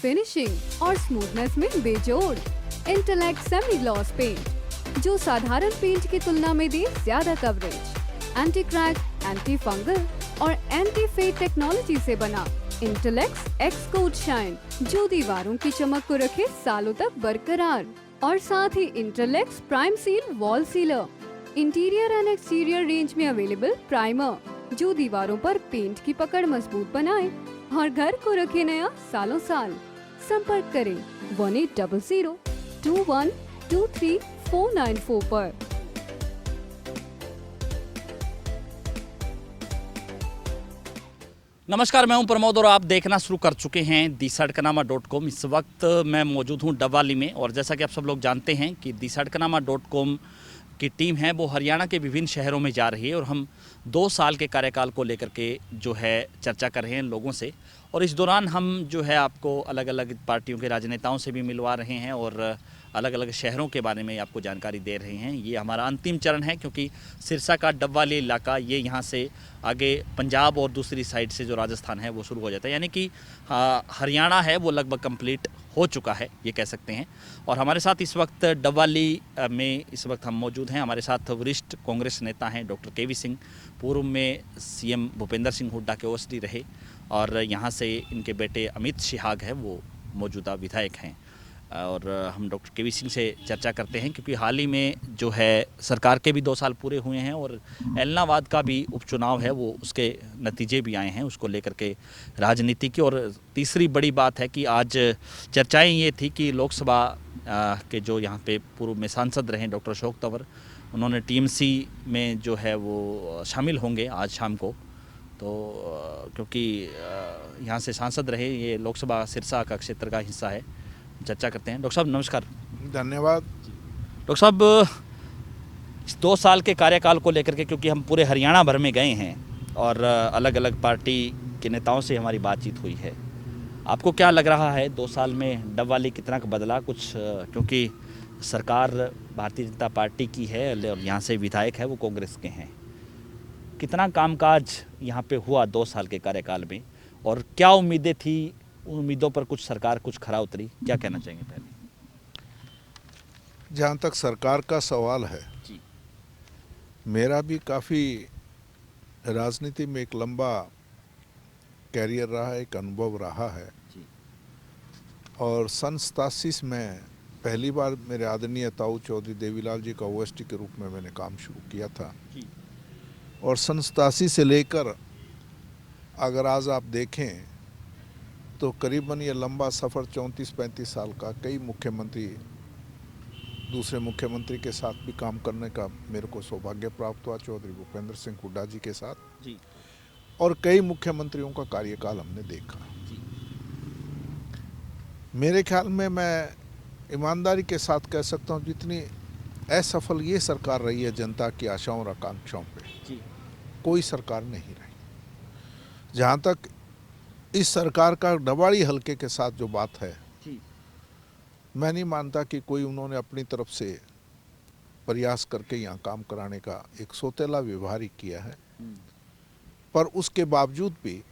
Finishing और smoothness में बेजोड़। इंटेलेक्ट सेमी ग्लॉस पेंट जो साधारण पेंट की तुलना में दे ज्यादा coverage. Anti crack, anti fungal और एंटी फेड टेक्नोलॉजी से बना इंटेलेक्ट एक्स कोट शाइन जो दीवारों की चमक को रखे सालों तक बरकरार। और साथ ही intellect prime seal wall sealer, interior and exterior range में अवेलेबल प्राइमर जो दीवारों पर पेंट की पकड़ मजबूत बनाए और घर को रखे नया सालों साल। संपर्क करें 1800-2123-494 पर। नमस्कार, मैं हूं प्रमोद और आप देखना शुरू कर चुके हैं DiSadkanaama.com। इस वक्त मैं मौजूद हूं डबवाली में और जैसा कि आप सब लोग जानते हैं कि DiSadkanaama.com की टीम है वो हरियाणा के विभिन्न शहरों में जा रही है और हम 2 साल के कार्यकाल को लेकर के जो है चर्चा कर रहे हैं लोगों से। और इस दौरान हम जो है आपको अलग अलग पार्टियों के राजनेताओं से भी मिलवा रहे हैं और अलग अलग शहरों के बारे में आपको जानकारी दे रहे हैं। ये हमारा अंतिम चरण है क्योंकि सिरसा का डबवाली इलाका ये यहाँ से आगे पंजाब और दूसरी साइड से जो राजस्थान है वो शुरू हो जाता है, यानी कि हरियाणा है वो लगभग कंप्लीट हो चुका है ये कह सकते हैं। और हमारे साथ इस वक्त डबवाली में इस वक्त हम मौजूद हैं। हमारे साथ वरिष्ठ कांग्रेस नेता हैं डॉक्टर केवी सिंह, पूर्व में सीएम भूपेंद्र सिंह हुड्डा के ओएसडी रहे और यहाँ से इनके बेटे अमित शिहाग है वो मौजूदा विधायक हैं। और हम डॉक्टर केवी सिंह से चर्चा करते हैं क्योंकि हाल ही में जो है सरकार के भी 2 साल पूरे हुए हैं और एलनाबाद का भी उपचुनाव है वो उसके नतीजे भी आए हैं, उसको लेकर के राजनीति की। और तीसरी बड़ी बात है कि आज चर्चाएं ये थी कि लोकसभा के जो यहाँ पे पूर्व में सांसद रहे डॉक्टर अशोक तंवर, उन्होंने टीएमसी में जो है वो शामिल होंगे आज शाम को। तो क्योंकि यहाँ से सांसद रहे, ये लोकसभा सिरसा का क्षेत्र का हिस्सा है। चर्चा करते हैं। डॉक्टर साहब नमस्कार। धन्यवाद। डॉक्टर साहब, इस 2 साल के कार्यकाल को लेकर के क्योंकि हम पूरे हरियाणा भर में गए हैं और अलग अलग पार्टी के नेताओं से हमारी बातचीत हुई है, आपको क्या लग रहा है 2 साल में डबवाली कितना बदला कुछ? क्योंकि सरकार भारतीय जनता पार्टी की है और यहाँ से विधायक है वो कांग्रेस के हैं, कितना कामकाज यहाँ पे हुआ 2 साल के कार्यकाल में और क्या उम्मीदें थी, उन उम्मीदों पर कुछ सरकार कुछ खरा उतरी, क्या कहना चाहेंगे पहले? जहाँ तक सरकार का सवाल है जी। मेरा भी काफ़ी राजनीति में एक लंबा कैरियर रहा है, एक अनुभव रहा है जी। और सन 87 में पहली बार मेरे आदरणीय ताऊ चौधरी देवीलाल जी का ओएसडी के रूप में मैंने काम शुरू किया था जी। और सन 87 से लेकर अगर आज आप देखें तो करीबन ये लंबा सफ़र 34-35 साल का, कई मुख्यमंत्री, दूसरे मुख्यमंत्री के साथ भी काम करने का मेरे को सौभाग्य प्राप्त हुआ, चौधरी भूपेंद्र सिंह हुड्डा जी के साथ जी। और कई मुख्यमंत्रियों का कार्यकाल हमने देखा जी। मेरे ख्याल में मैं ईमानदारी के साथ कह सकता हूँ जितनी असफल ये सरकार रही है जनता की आशाओं और आकांक्षाओं पे जी। कोई कोई सरकार नहीं रही। जहाँ तक इस सरकार का डबवाली हलके के साथ जो बात है जी। मैं नहीं मानता कि कोई उन्होंने अपनी तरफ से प्रयास करके यहाँ काम कराने का एक सौतेला व्यवहार ही किया है। पर उसके बावजूद भी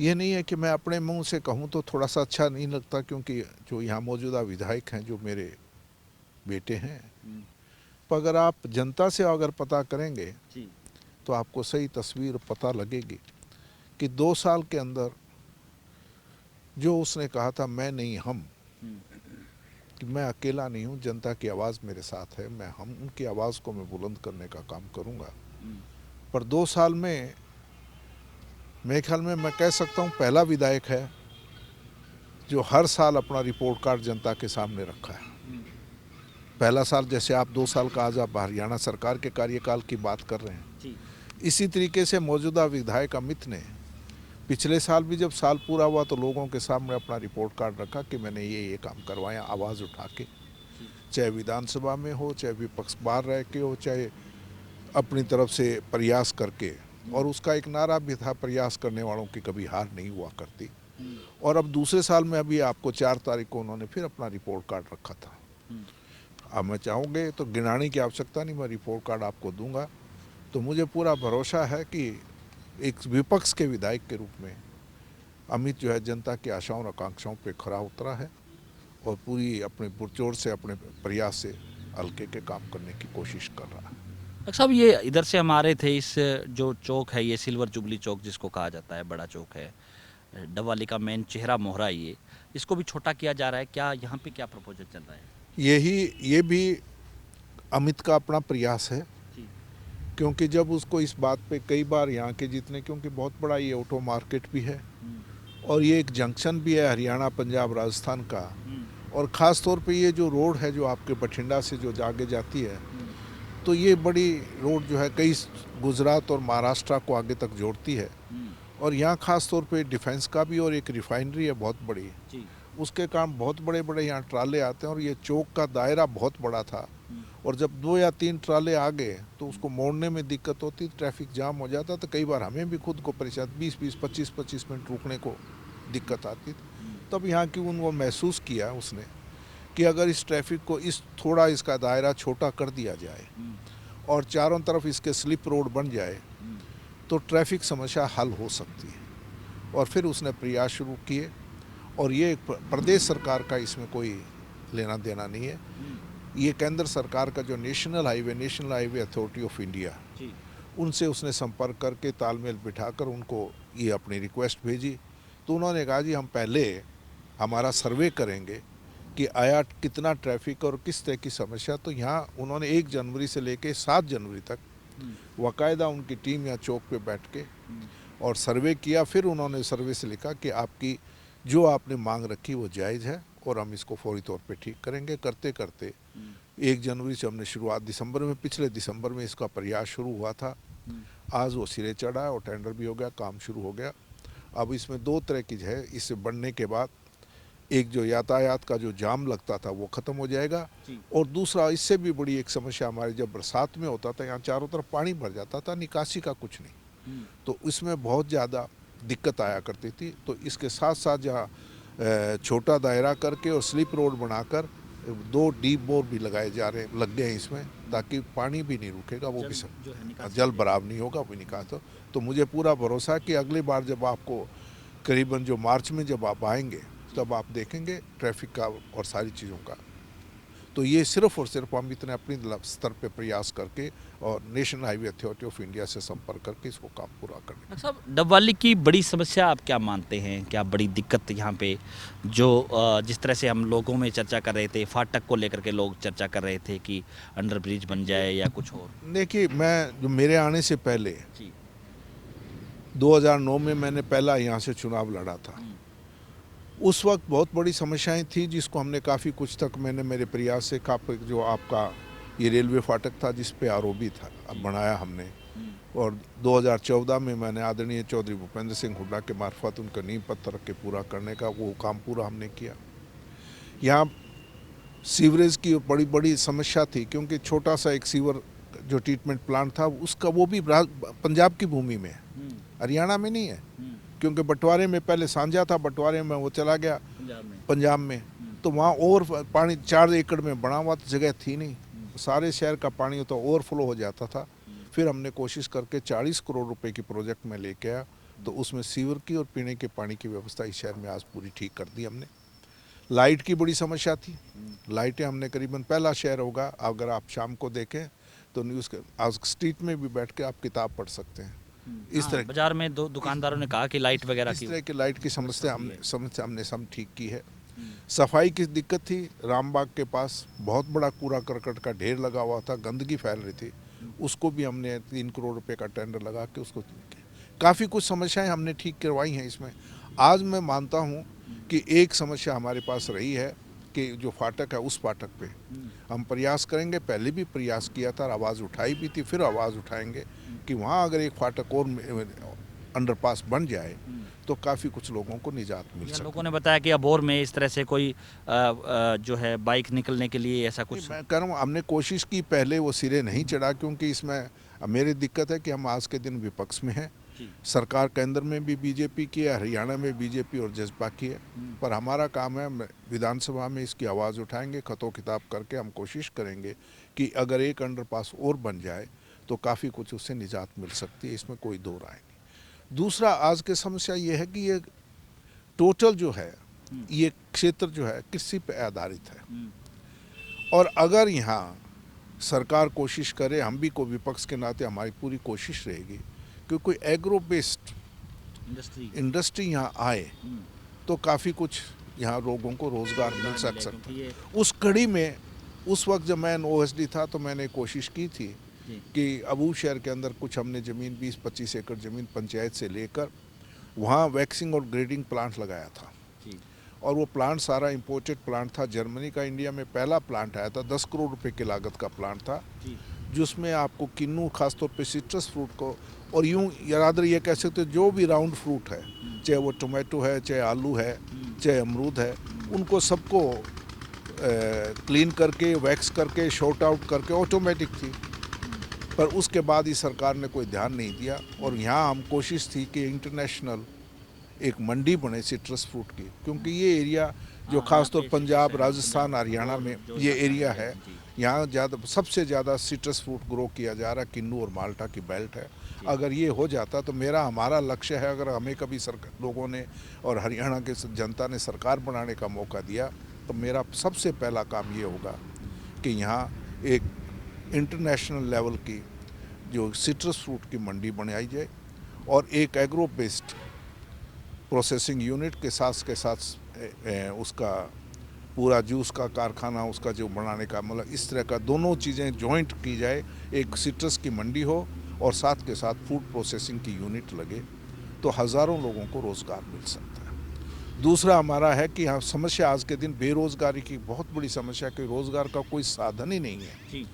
ये नहीं है कि मैं अपने मुंह से कहूँ तो थोड़ा सा अच्छा नहीं लगता, क्योंकि जो यहाँ मौजूदा विधायक हैं जो मेरे बेटे हैं, पर अगर आप जनता से अगर पता करेंगे जी। तो आपको सही तस्वीर पता लगेगी कि 2 साल के अंदर जो उसने कहा था मैं नहीं हम, कि मैं अकेला नहीं हूँ, जनता की आवाज़ मेरे साथ है, मैं हम उनकी आवाज़ को मैं बुलंद करने का काम करूँगा। पर 2 साल में मेरे ख्याल में मैं कह सकता हूँ पहला विधायक है जो हर साल अपना रिपोर्ट कार्ड जनता के सामने रखा है। पहला साल जैसे आप 2 साल का आज आप हरियाणा सरकार के कार्यकाल की बात कर रहे हैं जी। इसी तरीके से मौजूदा विधायक अमित ने पिछले साल भी जब साल पूरा हुआ तो लोगों के सामने अपना रिपोर्ट कार्ड रखा कि मैंने ये काम करवाया, आवाज़ उठा के, चाहे विधानसभा में हो, चाहे विपक्ष बाहर रह के हो, चाहे अपनी तरफ से प्रयास करके। और उसका एक नारा भी था, प्रयास करने वालों की कभी हार नहीं हुआ करती। और अब दूसरे साल में अभी आपको 4 तारीख को उन्होंने फिर अपना रिपोर्ट कार्ड रखा था। अब मैं चाहूँगे तो गिनाने की आवश्यकता नहीं, मैं रिपोर्ट कार्ड आपको दूंगा। तो मुझे पूरा भरोसा है कि एक विपक्ष के विधायक के रूप में अमित जो है जनता की आशाओं और आकांक्षाओं पे खरा उतरा है और पूरी अपने पुरजोर से अपने प्रयास से हल्के के काम करने की कोशिश कर रहा है। डॉक्टर साहब, ये इधर से हमारे थे, इस जो चौक है ये सिल्वर जुबली चौक जिसको कहा जाता है, बड़ा चौक है, डबवाली का मेन चेहरा मोहरा ये, इसको भी छोटा किया जा रहा है। क्या यहाँ पे क्या प्रपोजल चल रहा है? ये भी अमित का अपना प्रयास है, जी। क्योंकि जब उसको इस बात पे कई बार यहाँ के जितने, क्योंकि बहुत बड़ा ये ऑटो मार्केट भी है और ये एक जंक्शन भी है हरियाणा पंजाब राजस्थान का, और ख़ास तौर पे ये जो रोड है जो आपके बठिंडा से जो आगे जाती है, तो ये बड़ी रोड जो है कई गुजरात और महाराष्ट्र को आगे तक जोड़ती है और यहाँ ख़ास तौर पे डिफेंस का भी और एक रिफाइनरी है बहुत बड़ी, जी। उसके कारण बहुत बड़े बड़े यहाँ ट्राले आते हैं और ये चौक का दायरा बहुत बड़ा था और जब 2 या 3 ट्राले आ गए तो उसको मोड़ने में दिक्कत होती, ट्रैफिक जाम हो जाता, तो कई बार हमें भी खुद को परेशान 20-20 25-25 मिनट रुकने को दिक्कत आती थी। तब यहाँ की उनको महसूस किया उसने कि अगर इस ट्रैफिक को थोड़ा इसका दायरा छोटा कर दिया जाए और चारों तरफ इसके स्लिप रोड बन जाए तो ट्रैफिक समस्या हल हो सकती है। और फिर उसने प्रयास शुरू किए और ये प्रदेश सरकार का इसमें कोई लेना देना नहीं है, ये केंद्र सरकार का जो national highway authority of India, उनसे उसने संपर्क करके तालमेल बिठाकर उनको ये अपनी रिक्वेस्ट भेजी। तो उन्होंने कहा जी हम पहले हमारा सर्वे करेंगे कि आया कितना ट्रैफिक और किस तरह की समस्या। तो यहाँ उन्होंने 1 जनवरी से लेके 7 जनवरी तक बाकायदा उनकी टीम यहाँ चौक पे बैठ के और सर्वे किया। फिर उन्होंने सर्वे से लिखा कि आपकी जो आपने मांग रखी वो जायज़ है और हम इसको फौरी तौर पे ठीक करेंगे। करते करते 1 जनवरी से हमने शुरुआत दिसंबर में, पिछले दिसंबर में इसका प्रयास शुरू हुआ था। आज वो सिरे चढ़ा और टेंडर भी हो गया, काम शुरू हो गया। अब इसमें 2 तरह की है, इससे बढ़ने के बाद एक जो यातायात का जो जाम लगता था वो ख़त्म हो जाएगा और दूसरा इससे भी बड़ी एक समस्या हमारी, जब बरसात में होता था यहाँ चारों तरफ पानी भर जाता था, निकासी का कुछ नहीं, तो इसमें बहुत ज़्यादा दिक्कत आया करती थी। तो इसके साथ साथ जहाँ छोटा दायरा करके और स्लिप रोड बनाकर 2 डीप बोर भी लग गए हैं इसमें, ताकि पानी भी नहीं रुकेगा, वो भी जल भराव नहीं होगा, वो भी निकास हो। तो मुझे पूरा भरोसा है कि अगली बार जब आपको करीबन जो मार्च में जब आप आएंगे तब आप देखेंगे ट्रैफिक का और सारी चीज़ों का। तो ये सिर्फ और सिर्फ हम इतने अपनी स्तर पे प्रयास करके और national highway authority of India से संपर्क करके इसको काम पूरा करने। साहब, डबवाली की बड़ी समस्या आप क्या मानते हैं, क्या बड़ी दिक्कत यहाँ पे जो जिस तरह से हम लोगों में चर्चा कर रहे थे, फाटक को लेकर के लोग चर्चा कर रहे थे कि अंडर ब्रिज बन जाए या कुछ और? देखिए, मैं जो मेरे आने से पहले 2009 में मैंने पहला यहाँ से चुनाव लड़ा था, उस वक्त बहुत बड़ी समस्याएं थी जिसको हमने काफ़ी कुछ तक मैंने मेरे प्रयास से जो आपका ये रेलवे फाटक था जिस पे आरोपी था, अब बनाया हमने। और 2014 में मैंने आदरणीय चौधरी भूपेंद्र सिंह हुड्डा के मार्फत उनका नींव पत्थर रख के पूरा करने का वो काम पूरा हमने किया। यहाँ सीवरेज की बड़ी बड़ी समस्या थी, क्योंकि छोटा सा एक सीवर जो ट्रीटमेंट प्लांट था उसका वो भी पंजाब की भूमि में है, हरियाणा में नहीं है, क्योंकि बंटवारे में पहले साझा था, बंटवारे में वो चला गया पंजाब में। तो वहाँ और पानी 4 एकड़ में बना हुआ जगह थी नहीं, सारे शहर का पानी तो ओवरफ्लो हो जाता था। फिर हमने कोशिश करके 40 करोड़ रुपए की प्रोजेक्ट में लेके आया, तो उसमें सीवर की और पीने के पानी की व्यवस्था इस शहर में आज पूरी ठीक कर दी हमने। लाइट की बड़ी समस्या थी, लाइटें हमने करीबन पहला शहर होगा, अगर आप शाम को देखें तो न्यूज़ के आज स्ट्रीट में भी बैठ के आप किताब पढ़ सकते हैं। इस तरह बाजार में 2 दुकानदारों ने कहा कि लाइट वगैरह इस तरह की लाइट की समस्या हमने सब ठीक की है। सफाई की दिक्कत थी, रामबाग के पास बहुत बड़ा कूड़ा करकट का ढेर लगा हुआ था, गंदगी फैल रही थी, उसको भी हमने 3 करोड़ रुपए का टेंडर लगा के उसको काफ़ी कुछ समस्याएं हमने ठीक करवाई हैं इसमें। आज मैं मानता हूँ कि एक समस्या हमारे पास रही है कि जो फाटक है उस फाटक पे हम प्रयास करेंगे, पहले भी प्रयास किया था, आवाज़ उठाई भी थी, फिर आवाज़ उठाएंगे कि वहाँ अगर एक फाटक और अंडरपास बन जाए तो काफ़ी कुछ लोगों को निजात मिल सकती है। लोगों ने बताया कि अबोर में इस तरह से कोई जो है बाइक निकलने के लिए ऐसा कुछ। मैं कह रहा हूँ हमने कोशिश की, पहले वो सिरे नहीं चढ़ा, क्योंकि इसमें मेरी दिक्कत है कि हम आज के दिन विपक्ष में हैं। सरकार केंद्र में भी बीजेपी की है, हरियाणा में बीजेपी और जसपा की है, पर हमारा काम है विधानसभा में इसकी आवाज़ उठाएंगे, खतो खिताब करके हम कोशिश करेंगे कि अगर एक अंडरपास और बन जाए तो काफ़ी कुछ उससे निजात मिल सकती है, इसमें कोई दो राय नहीं। दूसरा, आज की समस्या ये है कि ये टोटल जो है ये क्षेत्र जो है कृषि पे आधारित है। और अगर यहाँ सरकार कोशिश करे, हम भी को विपक्ष के नाते हमारी पूरी कोशिश रहेगी कि कोई एग्रो बेस्ड इंडस्ट्री यहाँ आए तो काफ़ी कुछ यहाँ लोगों को रोज़गार मिल सकता है। उस कड़ी में उस वक्त जब मैं OSD था तो मैंने कोशिश की थी कि अबू शहर के अंदर कुछ हमने ज़मीन 20-25 एकड़ ज़मीन पंचायत से लेकर वहाँ वैक्सिंग और ग्रेडिंग प्लांट लगाया था। और वो प्लांट सारा इंपोर्टेड प्लांट था, जर्मनी का इंडिया में पहला प्लांट आया था, 10 करोड़ रुपए की लागत का प्लांट था, जिसमें आपको किन्नू खासतौर पे सिट्रस फ्रूट को और यूँ याद ये कह सकते हो जो भी राउंड फ्रूट है, चाहे वो टोमेटो है, चाहे आलू है, चाहे अमरूद है, उनको सबको क्लीन करके वैक्स करके शॉर्ट आउट करके ऑटोमेटिक थी। पर उसके बाद ही सरकार ने कोई ध्यान नहीं दिया और यहाँ हम कोशिश थी कि इंटरनेशनल एक मंडी बने सिट्रस फ्रूट की, क्योंकि ये एरिया जो खासतौर पंजाब, राजस्थान, हरियाणा में ये एरिया है, यहाँ सबसे ज़्यादा सिट्रस फ्रूट ग्रो किया जा रहा है, किन्नू और माल्टा की बेल्ट है। अगर ये हो जाता तो हमारा लक्ष्य है, अगर हमें कभी लोगों ने और हरियाणा के जनता ने सरकार बनाने का मौका दिया तो मेरा सबसे पहला काम ये होगा कि यहाँ एक इंटरनेशनल लेवल की जो सिट्रस फ्रूट की मंडी बनाई जाए और एक एग्रो बेस्ड प्रोसेसिंग यूनिट के साथ उसका पूरा जूस का कारखाना, उसका जो बनाने का मतलब इस तरह का दोनों चीज़ें जॉइंट की जाए, एक सिट्रस की मंडी हो और साथ के साथ फूड प्रोसेसिंग की यूनिट लगे तो हज़ारों लोगों को रोज़गार मिल सकता है। दूसरा हमारा है कि यहाँ समस्या आज के दिन बेरोज़गारी की बहुत बड़ी समस्या कि रोज़गार का कोई साधन ही नहीं है।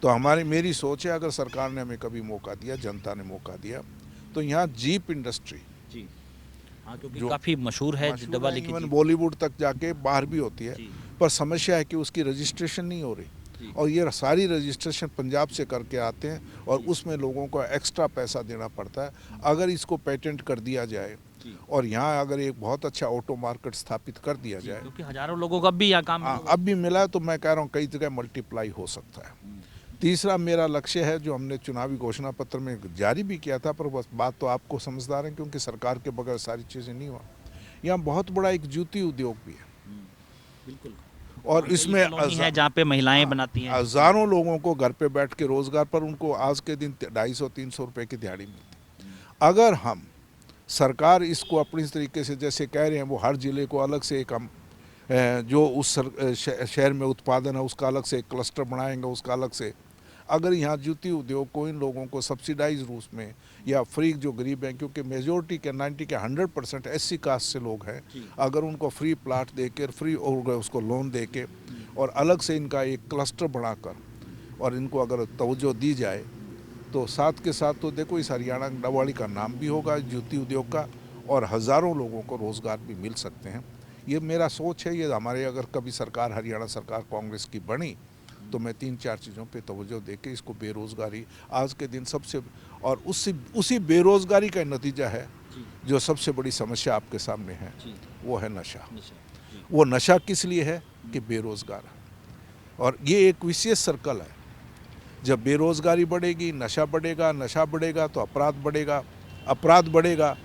तो मेरी सोच है, अगर सरकार ने हमें कभी मौका दिया, जनता ने मौका दिया, तो यहाँ जीप इंडस्ट्री क्योंकि काफ़ी मशहूर है डबवाली की, बॉलीवुड तक जाके बाहर भी होती है, पर समस्या है कि उसकी रजिस्ट्रेशन नहीं हो रही और ये सारी रजिस्ट्रेशन पंजाब से करके आते हैं और उसमें लोगों को एक्स्ट्रा पैसा देना पड़ता है। अगर इसको पेटेंट कर दिया जाए और यहाँ अगर एक बहुत अच्छा ऑटो मार्केट स्थापित कर दिया जाए, क्योंकि हजारों लोगों का भी यहाँ काम अब भी मिला है, तो मैं कह रहा हूँ कई जगह मल्टीप्लाई हो सकता है। तीसरा मेरा लक्ष्य है, जो हमने चुनावी घोषणा पत्र में जारी भी किया था, पर बस बात तो आपको समझदार है क्योंकि सरकार के बगैर सारी चीज़ें नहीं हुआ। यहाँ बहुत बड़ा एक जूती उद्योग भी है, बिल्कुल, और इसमें है जहाँ पे महिलाएं बनाती हैं, हज़ारों लोगों को घर पे बैठ के रोज़गार पर उनको आज के दिन 250-300 रुपये की दिहाड़ी मिलती। अगर हम सरकार इसको अपनी तरीके से जैसे कह रहे हैं, वो हर ज़िले को अलग से एक हम जो उस शहर में उत्पादन है उसका अलग से एक क्लस्टर बनाएंगे, उसका अलग से, अगर यहाँ जूती उद्योग को इन लोगों को सब्सिडाइज रूप में या फ्री, जो गरीब हैं, क्योंकि मेजोरिटी के 100% SC कास्ट से लोग हैं, अगर उनको फ्री प्लाट दे कर फ्री और उसको लोन दे के और अलग से इनका एक क्लस्टर बनाकर और इनको अगर तवज्जो दी जाए तो साथ के साथ तो देखो इस हरियाणा डबवाली का नाम भी होगा जूती उद्योग का और हज़ारों लोगों को रोज़गार भी मिल सकते हैं। ये मेरा सोच है। ये हमारे अगर कभी सरकार, हरियाणा सरकार कांग्रेस की बनी तो मैं 3-4 चीज़ों पे तवज्जो देके इसको बेरोज़गारी आज के दिन सबसे, और उसी बेरोज़गारी का नतीजा है जो सबसे बड़ी समस्या आपके सामने है, वो है नशा। वो नशा किस लिए है कि बेरोज़गार है, और ये एक विशेष सर्कल है। जब बेरोज़गारी बढ़ेगी, नशा बढ़ेगा तो अपराध बढ़ेगा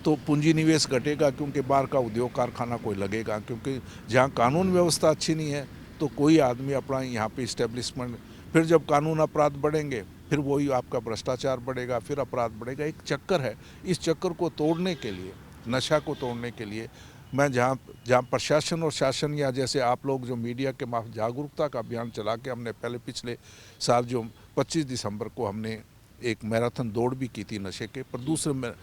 तो पूंजी निवेश घटेगा, क्योंकि बाहर का उद्योग कारखाना कोई लगेगा, क्योंकि जहाँ कानून व्यवस्था अच्छी नहीं है तो कोई आदमी अपना यहाँ पे इस्टेब्लिशमेंट, फिर जब कानून अपराध बढ़ेंगे फिर वही आपका भ्रष्टाचार बढ़ेगा, फिर अपराध बढ़ेगा। एक चक्कर है। इस चक्कर को तोड़ने के लिए, नशा को तोड़ने के लिए मैं जहाँ प्रशासन और शासन, या जैसे आप लोग जो मीडिया के माफ जागरूकता का अभियान चला के हमने पहले पिछले साल जो 25 दिसंबर को हमने एक मैराथन दौड़ भी की थी नशे के, पर दूसरे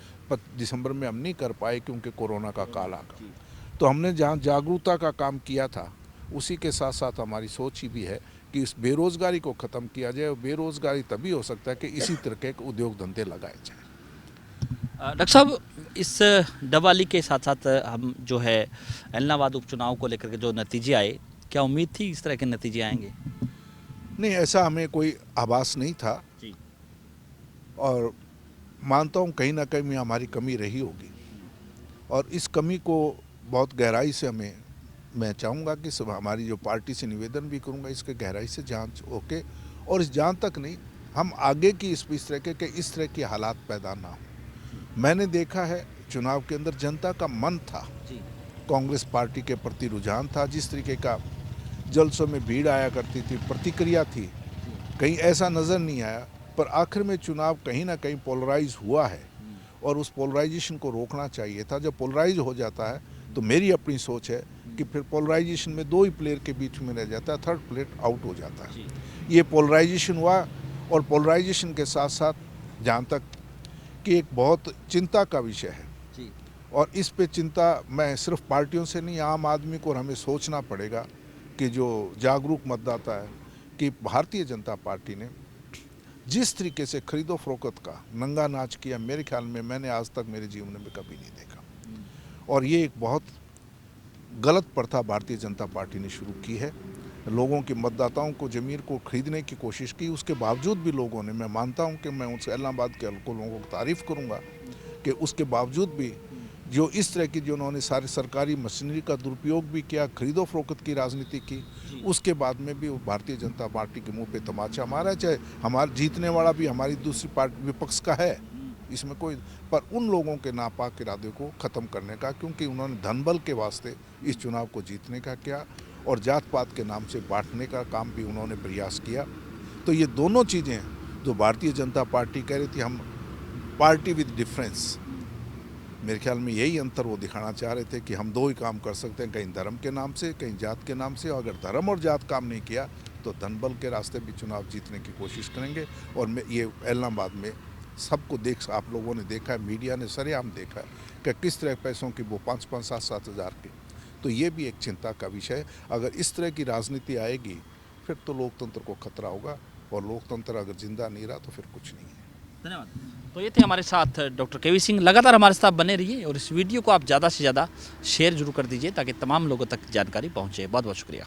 दिसंबर में हम नहीं कर पाए क्योंकि कोरोना का काल आ गया। तो हमने जहाँ जागरूकता का काम किया था उसी के साथ साथ हमारी सोच ही भी है कि इस बेरोज़गारी को ख़त्म किया जाए। और बेरोज़गारी तभी हो सकता है कि इसी तरह के उद्योग धंधे लगाए जाए। डॉक्टर साहब, इस डबवाली के साथ साथ हम जो है एलनाबाद उपचुनाव को लेकर के जो नतीजे आए, क्या उम्मीद थी इस तरह के नतीजे आएंगे? नहीं, ऐसा हमें कोई आभास नहीं था जी। और मानता हूँ कहीं ना कहीं हमारी कमी रही होगी, और इस कमी को बहुत गहराई से मैं चाहूँगा कि सब हमारी जो पार्टी से निवेदन भी करूँगा, इसके गहराई से जांच होके, और इस जान तक नहीं, हम आगे की इस तरह के हालात पैदा ना हो। मैंने देखा है चुनाव के अंदर जनता का मन था कांग्रेस पार्टी के प्रति रुझान था, जिस तरीके का जलसों में भीड़ आया करती थी, प्रतिक्रिया थी, कहीं ऐसा नज़र नहीं आया। पर आखिर में चुनाव कहीं ना कहीं पोलराइज हुआ है और उस पोलराइजेशन को रोकना चाहिए था। जब पोलराइज हो जाता है तो मेरी अपनी सोच है कि फिर पोलराइजेशन में दो ही प्लेयर के बीच में रह जाता है, थर्ड प्लेयर आउट हो जाता है। ये पोलराइजेशन हुआ और पोलराइजेशन के साथ साथ जहाँ तक कि एक बहुत चिंता का विषय है और इस पे चिंता मैं सिर्फ पार्टियों से नहीं, आम आदमी को और हमें सोचना पड़ेगा कि जो जागरूक मतदाता है कि भारतीय जनता पार्टी ने जिस तरीके से खरीदो फरोख्त का नंगा नाच किया, मेरे ख्याल में मैंने आज तक मेरे जीवन में कभी नहीं देखा। और ये एक बहुत गलत प्रथा भारतीय जनता पार्टी ने शुरू की है। लोगों के मतदाताओं को ज़मीर को खरीदने की कोशिश की, उसके बावजूद भी लोगों ने, मैं मानता हूं कि मैं उनसे इस्लामाबाद के लोगों को तारीफ़ करूंगा कि उसके बावजूद भी जो इस तरह की जो उन्होंने सारी सरकारी मशीनरी का दुरुपयोग भी किया, खरीदो फरोख्त की राजनीति की, उसके बाद में भी वो भारतीय जनता पार्टी के मुंह पे तमाचा मारा। चाहे हमारा जीतने वाला भी हमारी दूसरी पार्टी विपक्ष का है, इसमें कोई, पर उन लोगों के नापाक इरादे को ख़त्म करने का, क्योंकि उन्होंने धनबल के वास्ते इस चुनाव को जीतने का किया और जात पात के नाम से बांटने का काम भी उन्होंने प्रयास किया। तो ये दोनों चीज़ें जो भारतीय जनता पार्टी कह रही थी हम पार्टी विद डिफरेंस, मेरे ख्याल में यही अंतर वो दिखाना चाह रहे थे कि हम दो ही काम कर सकते हैं, कहीं धर्म के नाम से, कहीं जात के नाम से। और अगर धर्म और जात काम नहीं किया तो धनबल के रास्ते भी चुनाव जीतने की कोशिश करेंगे। और मैं ये इस्लामाबाद में सबको आप लोगों ने देखा है, मीडिया ने सरेआम देखा है कि किस तरह पैसों की वो 5-5, 7-7 हज़ार के। तो ये भी एक चिंता का विषय है। अगर इस तरह की राजनीति आएगी फिर तो लोकतंत्र को खतरा होगा और लोकतंत्र अगर जिंदा नहीं रहा तो फिर कुछ नहीं है। धन्यवाद। तो ये थे हमारे साथ डॉक्टर केवी सिंह। लगातार हमारे साथ बने रहिए और इस वीडियो को आप ज़्यादा से ज़्यादा शेयर जरूर कर दीजिए ताकि तमाम लोगों तक जानकारी पहुँचे। बहुत बहुत शुक्रिया।